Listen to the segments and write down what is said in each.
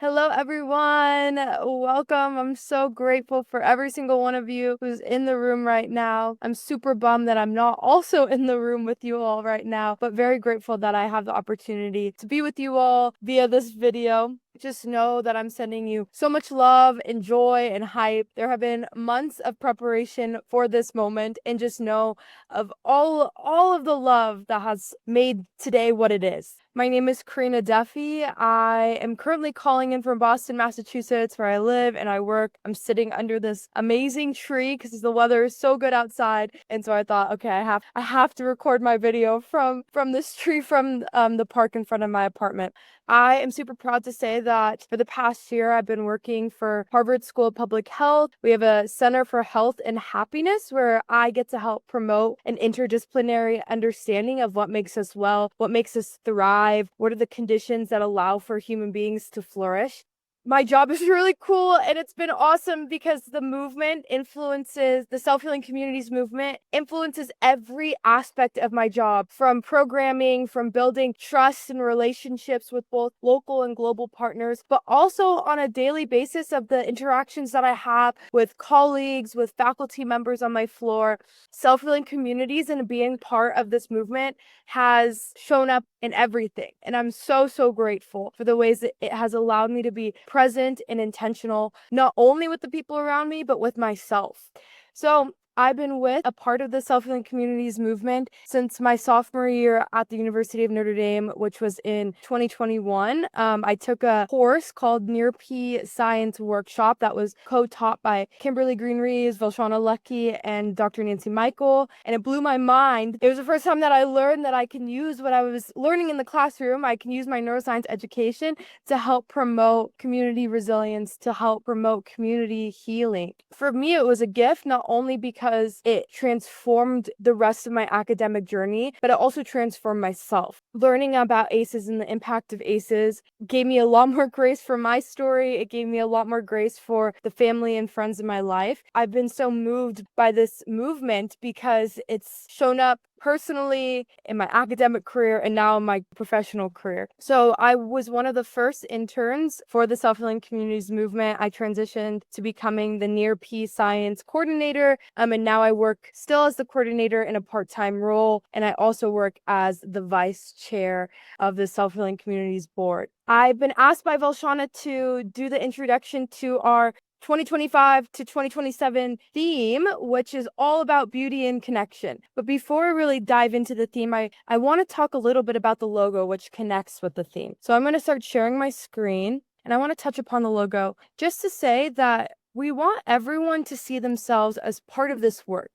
Hello, everyone. Welcome. I'm so grateful for every single one of you who's in the room right now. I'm super bummed that I'm not also in the room with you all right now, but very grateful that I have the opportunity to be with you all via this video. Just know that I'm sending you so much love and joy and hype. There have been months of preparation for this moment, and just know of all of the love that has made today what it is. My name is Karina Duffy. I am currently calling in from Boston, Massachusetts, where I live and I work. I'm sitting under this amazing tree because the weather is so good outside, and so I thought, okay, I have to record my video from this tree from the park in front of my apartment. I am super proud to say that for the past year, I've been working for Harvard School of Public Health. We have a Center for Health and Happiness where I get to help promote an interdisciplinary understanding of what makes us well, what makes us thrive, what are the conditions that allow for human beings to flourish. My job is really cool, and it's been awesome because the movement influences the Self-Healing Communities movement, influences every aspect of my job, from programming, from building trust and relationships with both local and global partners, but also on a daily basis of the interactions that I have with colleagues, with faculty members on my floor. Self-Healing Communities and being part of this movement has shown up in everything. And I'm so grateful for the ways that it has allowed me to be present and intentional, not only with the people around me, but with myself. So I've been with a part of the Self-Healing Communities movement since my sophomore year at the University of Notre Dame, which was in 2021. I took a course called Neuroscience Workshop that was co-taught by Kimberly Green-Reeves, Velshana Lucky, and Dr. Nancy Michael, and it blew my mind. It was the first time that I learned that I can use what I was learning in the classroom. I can use my neuroscience education to help promote community resilience, to help promote community healing. For me, it was a gift, not only because it transformed the rest of my academic journey, but it also transformed myself. Learning about ACEs and the impact of ACEs gave me a lot more grace for my story. It gave me a lot more grace for the family and friends in my life. I've been so moved by this movement because it's shown up personally in my academic career and now in my professional career. So I was one of the first interns for the Self-Healing Communities movement. I transitioned to becoming the Near Peace Science coordinator, and now I work still as the coordinator in a part-time role, and I also work as the vice chair of the Self-Healing Communities board. I've been asked by Velshana to do the introduction to our 2025 to 2027 theme, which is all about beauty and connection. But before I really dive into the theme, I want to talk a little bit about the logo, which connects with the theme. So I'm going to start sharing my screen, and I want to touch upon the logo just to say that we want everyone to see themselves as part of this work.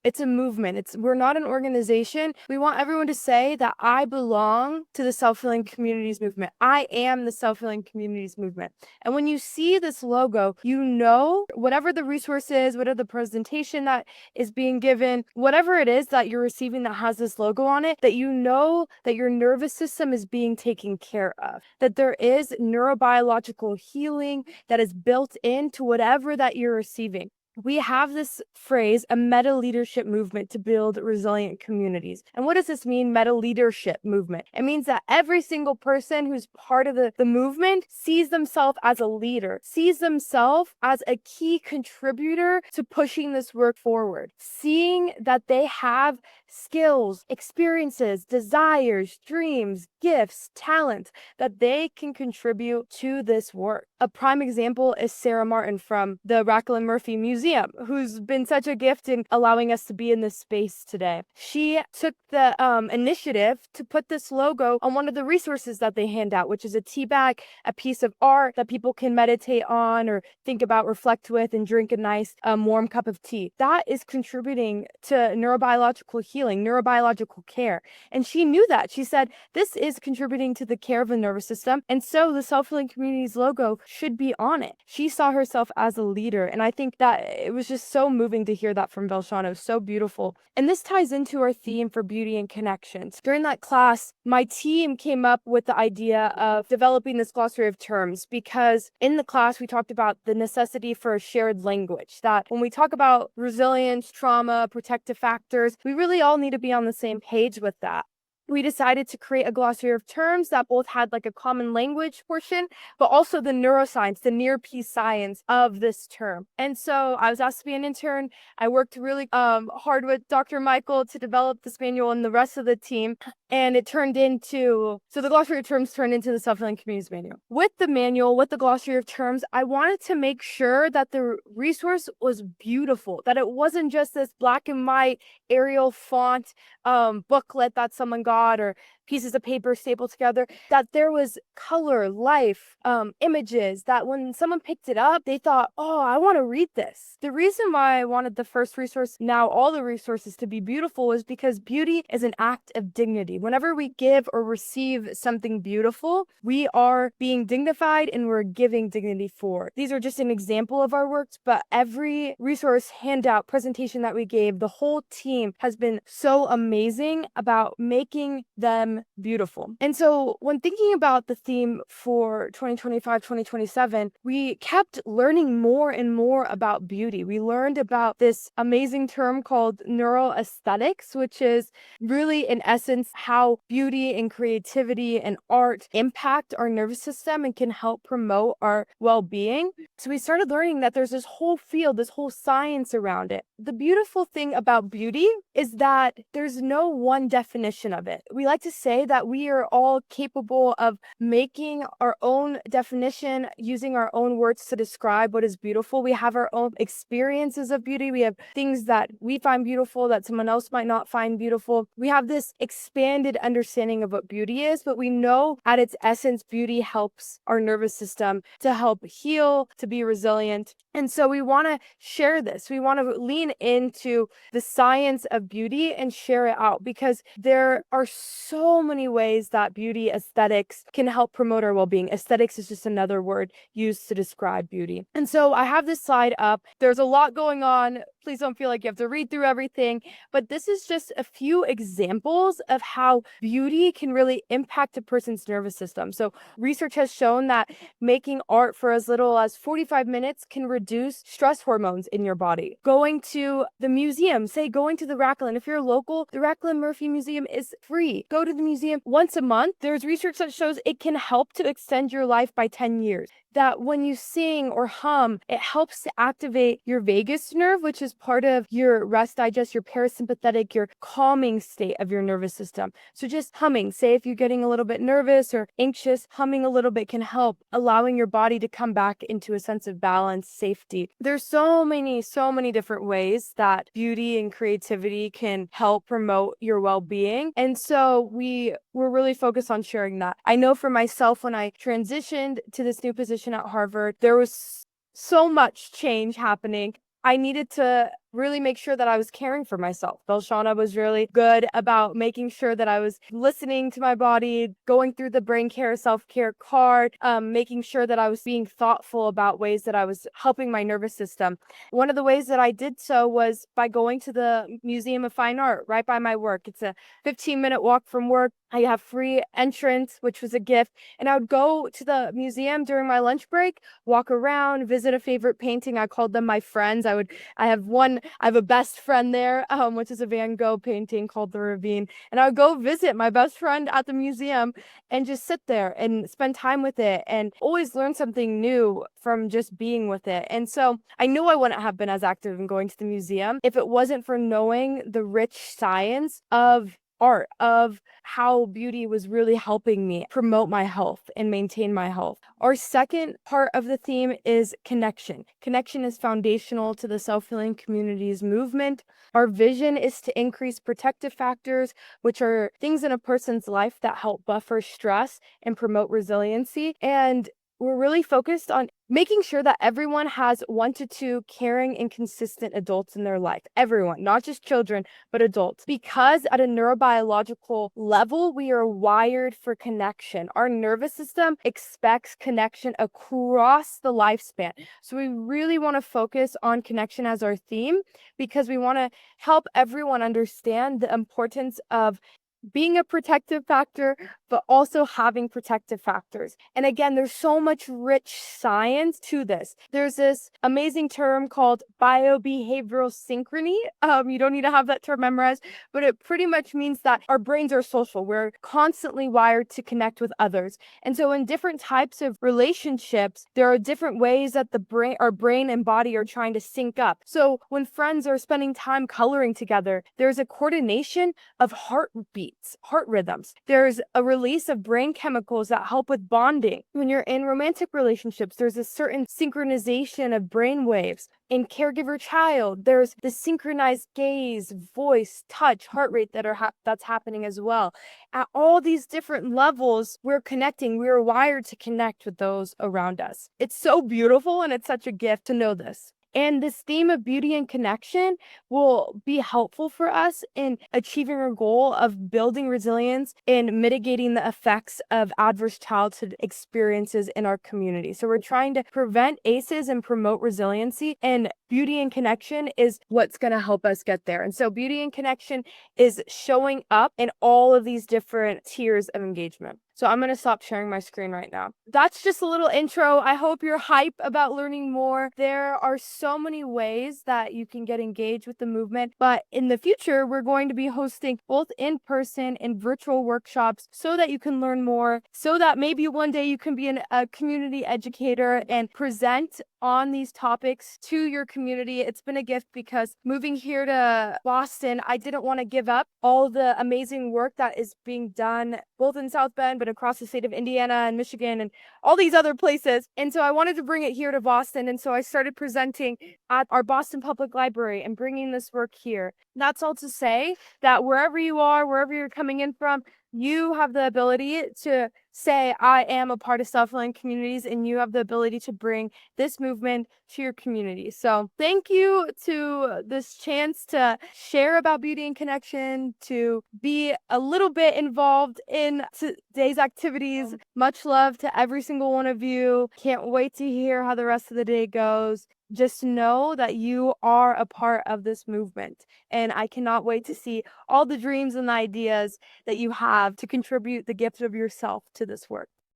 It's a movement. We're not an organization. We want everyone to say that I belong to the Self-Healing Communities movement. I am the Self-Healing Communities movement. And when you see this logo, you know whatever the resource is, whatever the presentation that is being given, whatever it is that you're receiving that has this logo on it, that you know that your nervous system is being taken care of, that there is neurobiological healing that is built into whatever that you're receiving. We have this phrase, a meta leadership movement to build resilient communities. And what does this mean, meta leadership movement? It means that every single person who's part of the movement sees themselves as a leader, sees themselves as a key contributor to pushing this work forward, seeing that they have skills, experiences, desires, dreams, gifts, talents that they can contribute to this work. A prime example is Sarah Martin from the Rackle and Murphy Museum, who's been such a gift in allowing us to be in this space today. She took the initiative to put this logo on one of the resources that they hand out, which is a tea bag, a piece of art that people can meditate on or think about, reflect with, and drink a nice warm cup of tea. That is contributing to neurobiological healing, neurobiological care. And she knew that. She said, this is contributing to the care of the nervous system, and so the Self-Healing Communities logo should be on it. She saw herself as a leader, and I think that it was just so moving to hear that from Velshana. It was so beautiful. And this ties into our theme for beauty and connections. During that class, my team came up with the idea of developing this glossary of terms because in the class, we talked about the necessity for a shared language, that when we talk about resilience, trauma, protective factors, we really all need to be on the same page with that. we decided to create a glossary of terms that both had like a common language portion, but also the neuroscience, the near peace science of this term. And so I was asked to be an intern. I worked really hard with Dr. Michael to develop this manual and the rest of the team. And it turned into, so the glossary of terms turned into the Self-Healing Communities manual. With the manual, with the glossary of terms, I wanted to make sure that the resource was beautiful, that it wasn't just this black and white Arial font booklet that someone got or pieces of paper stapled together, that there was color, life, images, that when someone picked it up, they thought, oh, I want to read this. The reason why I wanted the first resource, now all the resources, to be beautiful is because beauty is an act of dignity. Whenever we give or receive something beautiful, we are being dignified and we're giving dignity for. These are just an example of our works, but every resource, handout, presentation that we gave, the whole team has been so amazing about making them beautiful. And so when thinking about the theme for 2025-2027, we kept learning more and more about beauty. We learned about this amazing term called neuroaesthetics, which is really in essence how beauty and creativity and art impact our nervous system and can help promote our well-being. So we started learning that there's this whole field, this whole science around it. The beautiful thing about beauty is that there's no one definition of it. We like to say that we are all capable of making our own definition, using our own words to describe what is beautiful. We have our own experiences of beauty. We have things that we find beautiful that someone else might not find beautiful. We have this expanded understanding of what beauty is, but we know at its essence, beauty helps our nervous system to help heal, to be resilient. And so we want to share this. We want to lean into the science of beauty and share it out, because there are so many ways that beauty aesthetics can help promote our well-being. Aesthetics is just another word used to describe beauty. And so I have this slide up. There's a lot going on. Please don't feel like you have to read through everything, but this is just a few examples of how beauty can really impact a person's nervous system. So research has shown that making art for as little as 45 minutes can reduce stress hormones in your body. Going to the museum, say going to the Racklin. If you're local, the Racklin Murphy Museum is free. Go to the museum once a month. There's research that shows it can help to extend your life by 10 years. That when you sing or hum, it helps to activate your vagus nerve, which is part of your rest digest, your parasympathetic, your calming state of your nervous system. So just humming, say if you're getting a little bit nervous or anxious, humming a little bit can help, allowing your body to come back into a sense of balance, safety. There's so many different ways that beauty and creativity can help promote your well-being. And so we're really focused on sharing that. I know for myself, when I transitioned to this new position at Harvard, there was so much change happening. I needed to really make sure that I was caring for myself. Belshana was really good about making sure that I was listening to my body, going through the brain care, self-care card, making sure that I was being thoughtful about ways that I was helping my nervous system. One of the ways that I did so was by going to the Museum of Fine Art right by my work. It's a 15-minute walk from work. I have free entrance, which was a gift. And I would go to the museum during my lunch break, walk around, visit a favorite painting. I called them my friends. I have a best friend there, which is a Van Gogh painting called The Ravine. And I would go visit my best friend at the museum and just sit there and spend time with it and always learn something new from just being with it. And so I knew I wouldn't have been as active in going to the museum if it wasn't for knowing the rich science of art, of how beauty was really helping me promote my health and maintain my health. Our second part of the theme is connection. Connection is foundational to the Self-Healing Communities movement. Our vision is to increase protective factors, which are things in a person's life that help buffer stress and promote resiliency. And we're really focused on making sure that everyone has 1 to 2 caring and consistent adults in their life. Everyone, not just children, but adults. Because at a neurobiological level, we are wired for connection. Our nervous system expects connection across the lifespan. So we really want to focus on connection as our theme, because we want to help everyone understand the importance of being a protective factor, but also having protective factors. And again, there's so much rich science to this. There's this amazing term called biobehavioral synchrony. You don't need to have that term memorized, but it pretty much means that our brains are social. We're constantly wired to connect with others. And so in different types of relationships, there are different ways that our brain and body are trying to sync up. So when friends are spending time coloring together, there's a coordination of heartbeats, heart rhythms. There's a release of brain chemicals that help with bonding. When you're in romantic relationships, there's a certain synchronization of brain waves. In caregiver child, there's the synchronized gaze, voice, touch, heart rate that's happening as well. At all these different levels, we're connecting. We're wired to connect with those around us. It's so beautiful, and it's such a gift to know this. And this theme of beauty and connection will be helpful for us in achieving our goal of building resilience and mitigating the effects of adverse childhood experiences in our community. So we're trying to prevent ACEs and promote resiliency, and beauty and connection is what's going to help us get there. And so beauty and connection is showing up in all of these different tiers of engagement. So I'm going to stop sharing my screen right now. That's just a little intro. I hope you're hype about learning more. There are so many ways that you can get engaged with the movement, but in the future, we're going to be hosting both in-person and virtual workshops so that you can learn more, so that maybe one day you can be a community educator and present on these topics to your community. It's been a gift because moving here to Boston, I didn't want to give up all the amazing work that is being done both in South Bend, but across the state of Indiana and Michigan and all these other places. And so I wanted to bring it here to Boston. And so I started presenting at our Boston Public Library and bringing this work here. That's all to say that wherever you are, wherever you're coming in from, you have the ability to say, I am a part of Self-Healing Communities, and you have the ability to bring this movement to your community. So thank you to this chance to share about beauty and connection, to be a little bit involved in today's activities. Much love to every single one of you. Can't wait to hear how the rest of the day goes. Just know that you are a part of this movement, and I cannot wait to see all the dreams and ideas that you have to contribute the gift of yourself to this work.